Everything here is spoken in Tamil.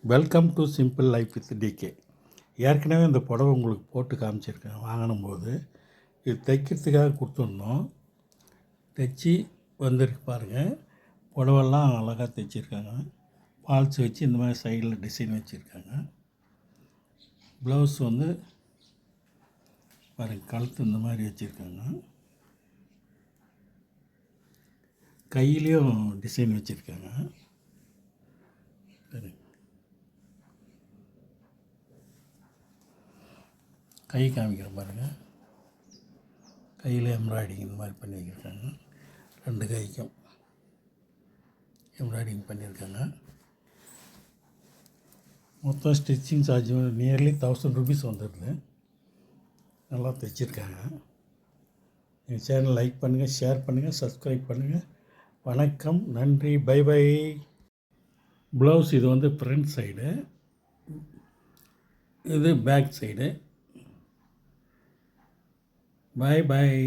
Welcome to simple life with DK. ஏற்கனவே இந்த புடவை உங்களுக்கு போட்டு காமிச்சிருக்கேன். வாங்கினும்போது இது தைக்கிறதுக்காக கொடுத்துருந்தோம். தைச்சி வந்திருக்கு பாருங்கள். புடவெல்லாம் அழகாக தைச்சிருக்காங்க. ஃபால்ஸ் வச்சு இந்த மாதிரி சைடில் டிசைன் வச்சுருக்காங்க. ப்ளவுஸ் வந்து பாருங்கள், கழுத்து இந்த மாதிரி வச்சுருக்காங்க. கையிலையும் டிசைன் வச்சுருக்காங்க. கை காமிக்கிற பாருங்கள். கையில் எம்ப்ராய்டிங் இந்த மாதிரி பண்ணி வச்சுருக்காங்க. 2 கைக்கும் எம்ப்ராய்டிங் பண்ணியிருக்காங்க. மொத்தம் ஸ்டிச்சிங் சார்ஜ் நியர்லி 1000 ருபீஸ் வந்துடுது. நல்லா தைச்சிருக்காங்க. எங்கள் சேனல் லைக் பண்ணுங்கள், ஷேர் பண்ணுங்கள், சப்ஸ்கிரைப் பண்ணுங்கள். வணக்கம், நன்றி, பை பை. ப்ளவுஸ் இது வந்து ஃப்ரண்ட் சைடு, இது பேக் சைடு. Bye bye.